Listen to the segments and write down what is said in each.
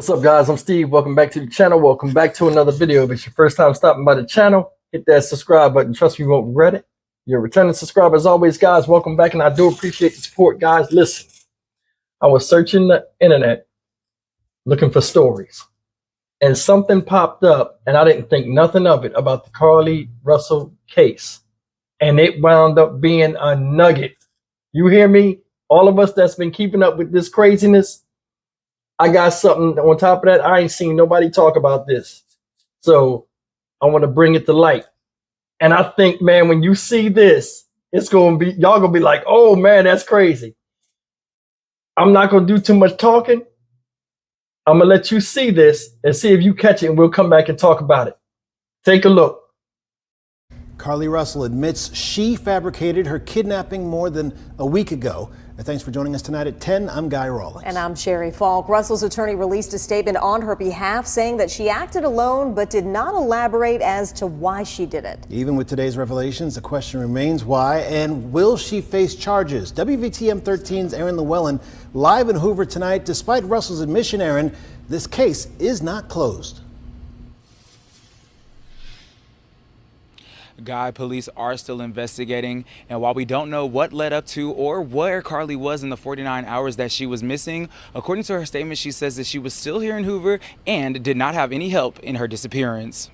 What's up, guys? I'm Steve. Welcome back to the channel. Welcome back to another video. If it's your first time stopping by the channel, hit that subscribe button. Trust me, you won't regret it. You're a returning subscriber as always, guys. Welcome back, and I do appreciate the support, guys. Listen, I was searching the internet looking for stories, and something popped up, and I didn't think nothing of it about the Carlee Russel case, and it wound up being a nugget. You hear me? All of us that's been keeping up with this craziness, I got something on top of that. I ain't seen nobody talk about this. So I want to bring it to light. And I think, man, when you see this, it's going to be, y'all going to be like, oh, man, that's crazy. I'm not going to do too much talking. I'm going to let you see this and see if you catch it, and we'll come back and talk about it. Take a look. Carlee Russel admits she fabricated her kidnapping more than a week ago. Thanks for joining us tonight at 10. I'm Guy Rawlings. And I'm Sherry Falk. Russel's attorney released a statement on her behalf saying that she acted alone but did not elaborate as to why she did it. Even with today's revelations, the question remains why, and will she face charges? WVTM 13's Aaron Llewellyn live in Hoover tonight. Despite Russel's admission, Aaron, this case is not closed. Guy, police are still investigating, and while we don't know what led up to or where Carlee was in the 49 hours that she was missing, according to her statement, she says that she was still here in Hoover and did not have any help in her disappearance.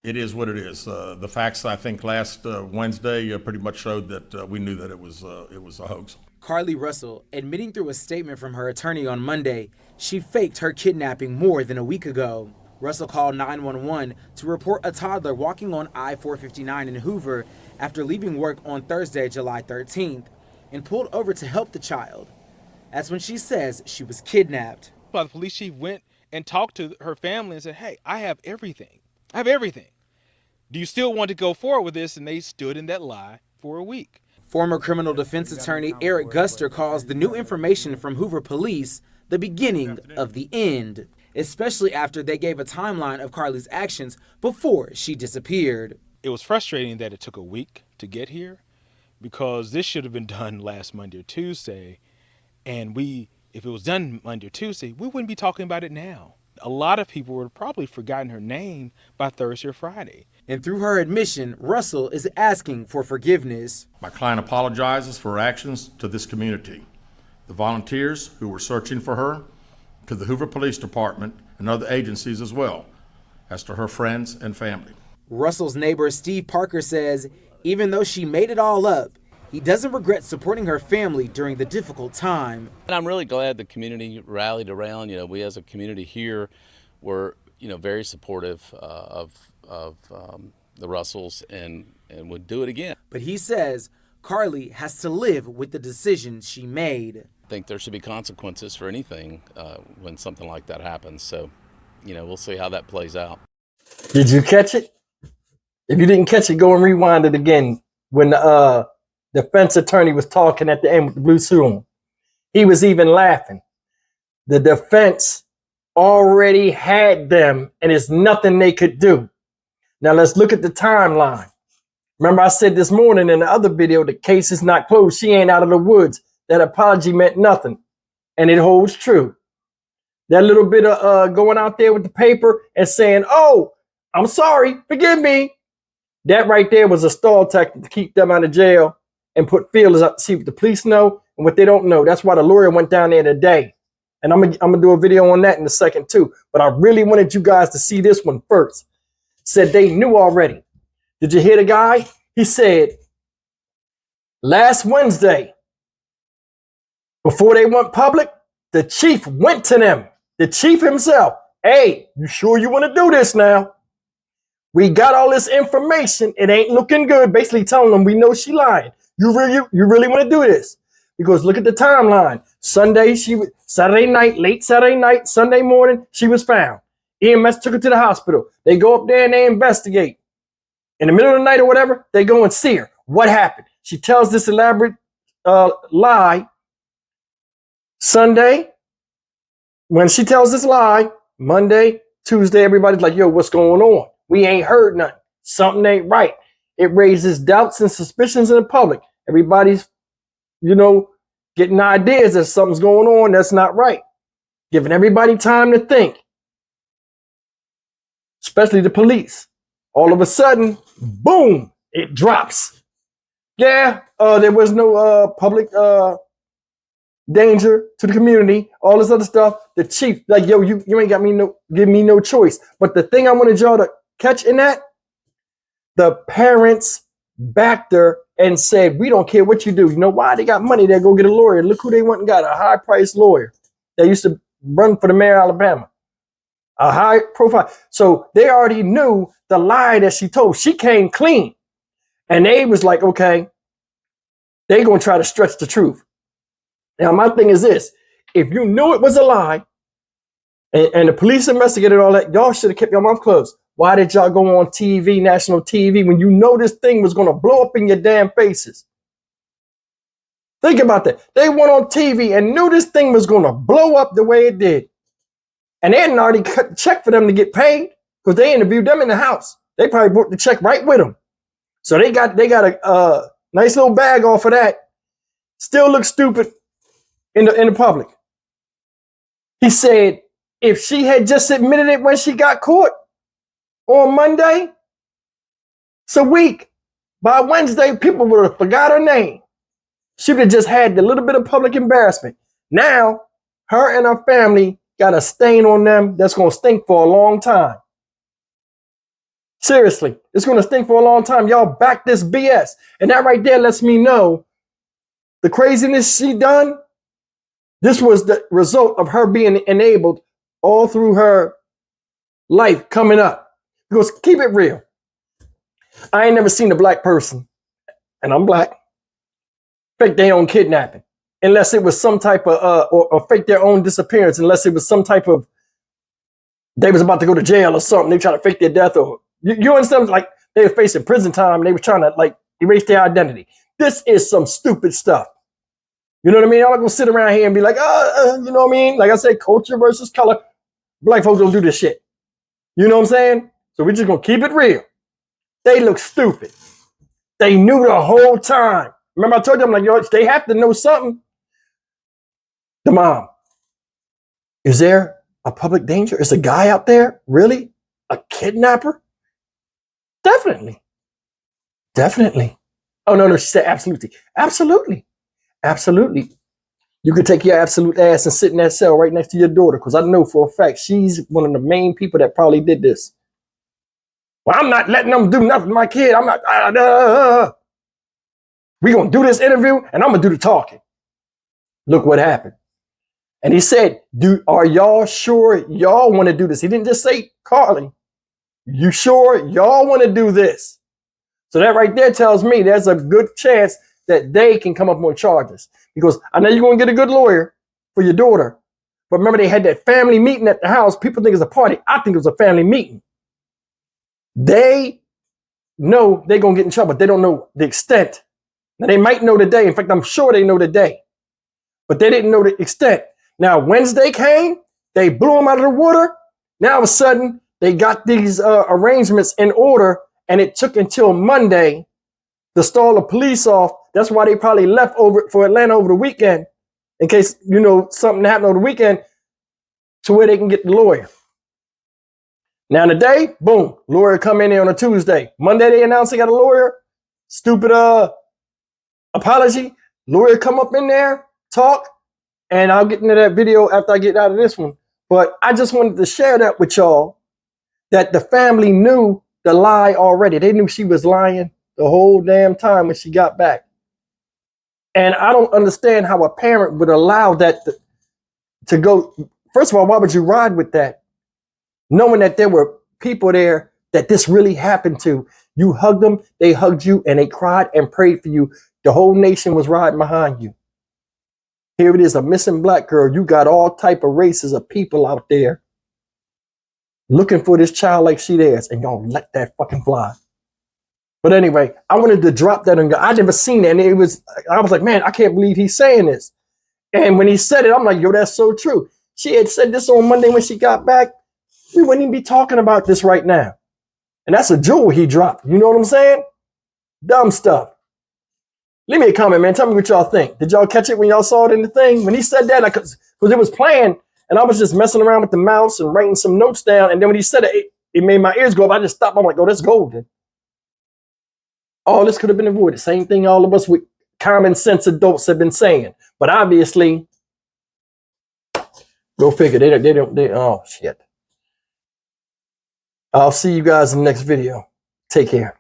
It is what it is. The facts, I think, last Wednesday pretty much showed that we knew that it was a hoax. Carlee Russel admitting through a statement from her attorney on Monday she faked her kidnapping more than a week ago. Russel called 911 to report a toddler walking on I-459 in Hoover after leaving work on Thursday, July 13th, and pulled over to help the child. That's when she says she was kidnapped. The police chief went and talked to her family and said, hey, I have everything. I have everything. Do you still want to go forward with this? And they stood in that lie for a week. Former criminal defense attorney Eric Guster calls the new information from Hoover police the beginning of the end, especially after they gave a timeline of Carlee's actions before she disappeared. It was frustrating that it took a week to get here, because this should have been done last Monday or Tuesday. And if it was done Monday or Tuesday, we wouldn't be talking about it now. A lot of people would have probably forgotten her name by Thursday or Friday. And through her admission, Russel is asking for forgiveness. My client apologizes for her actions to this community, the volunteers who were searching for her, to the Hoover Police Department and other agencies as well, as to her friends and family. Russell's neighbor Steve Parker says even though she made it all up, he doesn't regret supporting her family during the difficult time. And I'm really glad the community rallied around. We as a community here were, very supportive of the Russells and would do it again. But he says Carlee has to live with the decision she made. I think there should be consequences for anything when something like that happens. So, we'll see how that plays out. Did you catch it? If you didn't catch it, go and rewind it again. When the defense attorney was talking at the end with the blue suit on, he was even laughing. The defense already had them, and there's nothing they could do. Now let's look at the timeline. Remember, I said this morning in the other video, the case is not closed. She ain't out of the woods. That apology meant nothing, and it holds true. That little bit of going out there with the paper and saying, oh, I'm sorry, forgive me. That right there was a stall tactic to keep them out of jail and put feelers up to see what the police know and what they don't know. That's why the lawyer went down there today. And I'm gonna do a video on that in a second too. But I really wanted you guys to see this one first. Said they knew already. Did you hear the guy? He said, last Wednesday, before they went public, the chief went to them. The chief himself. Hey, you sure you want to do this now? We got all this information. It ain't looking good. Basically telling them we know she lying. You really want to do this? Because look at the timeline. Saturday night, late Saturday night, Sunday morning, she was found. EMS took her to the hospital. They go up there and they investigate. In the middle of the night or whatever, they go and see her. What happened? She tells this elaborate lie. Sunday, when she tells this lie, Monday, Tuesday, everybody's like, yo, what's going on? We ain't heard nothing. Something ain't right. It raises doubts and suspicions in the public. Everybody's, getting ideas that something's going on that's not right. giving everybody time to think, especially the police. All of a sudden, boom, it drops. Yeah, there was no public danger to the community, all this other stuff. The chief, like, yo, you ain't got give me no choice. But the thing I wanted y'all to catch in that, the parents backed her and said, we don't care what you do. You know why? They got money. They go get a lawyer. Look who they went and got, a high-priced lawyer that used to run for the mayor of Alabama. A high profile. So they already knew the lie that she told. She came clean. And they was like, okay, they gonna try to stretch the truth. Now, my thing is this. If you knew it was a lie, and the police investigated all that, y'all should have kept your mouth closed. Why did y'all go on TV, national TV, when you know this thing was gonna blow up in your damn faces? Think about that. They went on TV and knew this thing was gonna blow up the way it did. And they hadn't already cut the check for them to get paid because they interviewed them in the house. They probably brought the check right with them. So they got a nice little bag off of that. Still look stupid in the public. He said if she had just admitted it when she got caught on Monday, it's a week. By Wednesday, people would have forgot her name. She would have just had a little bit of public embarrassment. Now, her and her family got a stain on them that's going to stink for a long time. Seriously, it's going to stink for a long time. Y'all back this BS. And that right there lets me know the craziness she done, this was the result of her being enabled all through her life coming up. Because keep it real. I ain't never seen a black person, and I'm black, fake their own kidnapping. Unless it was some type of, or fake their own disappearance, unless it was some type of, they was about to go to jail or something. They try to fake their death, or you understand? Like they were facing prison time and they were trying to like erase their identity. This is some stupid stuff. You know what I mean? I'm not gonna sit around here and be like, you know what I mean? Like I said, culture versus color. Black folks don't do this shit. You know what I'm saying? So we're just gonna keep it real. They look stupid. They knew the whole time. Remember I told you, I'm like, yo, they have to know something. The mom, is there a public danger? Is a guy out there really a kidnapper? Definitely. Definitely. Oh, no, she said absolutely. Absolutely. Absolutely. You could take your absolute ass and sit in that cell right next to your daughter, because I know for a fact she's one of the main people that probably did this. Well, I'm not letting them do nothing to my kid. I'm not. We're going to do this interview and I'm going to do the talking. Look what happened. And he said, are y'all sure y'all want to do this? He didn't just say, Carlee, you sure y'all want to do this? So that right there tells me there's a good chance that they can come up on charges. Because I know you're going to get a good lawyer for your daughter. But remember, they had that family meeting at the house. People think it's a party. I think it was a family meeting. They know they're going to get in trouble. They don't know the extent. Now, they might know the day. In fact, I'm sure they know the day. But they didn't know the extent. Now, Wednesday came, they blew them out of the water. Now, all of a sudden, they got these arrangements in order, and it took until Monday to stall the police off. That's why they probably left over for Atlanta over the weekend, in case, you know, something happened over the weekend, to where they can get the lawyer. Now, today, boom, lawyer come in there on a Tuesday. Monday, they announced they got a lawyer. Stupid apology. Lawyer come up in there, talk. And I'll get into that video after I get out of this one. But I just wanted to share that with y'all, that the family knew the lie already. They knew she was lying the whole damn time when she got back. And I don't understand how a parent would allow that to go. First of all, why would you ride with that? Knowing that there were people there that this really happened to. You hugged them, they hugged you, and they cried and prayed for you. The whole nation was riding behind you. Here it is, a missing black girl. You got all type of races of people out there looking for this child like she theirs, and y'all let that fucking fly. But anyway, I wanted to drop that on. I never seen that, and I was like, man, I can't believe he's saying this. And when he said it, I'm like, yo, that's so true. She had said this on Monday when she got back. We wouldn't even be talking about this right now. And that's a jewel he dropped. You know what I'm saying? Dumb stuff. Leave me a comment, man. Tell me what y'all think. Did y'all catch it when y'all saw it in the thing? When he said that, because it was playing And I was just messing around with the mouse and writing some notes down. And then when he said it, it made my ears go up. I just stopped. I'm like, oh, that's golden. All this could have been avoided. Same thing all of us with common sense adults have been saying. But obviously, go figure. Oh, shit. I'll see you guys in the next video. Take care.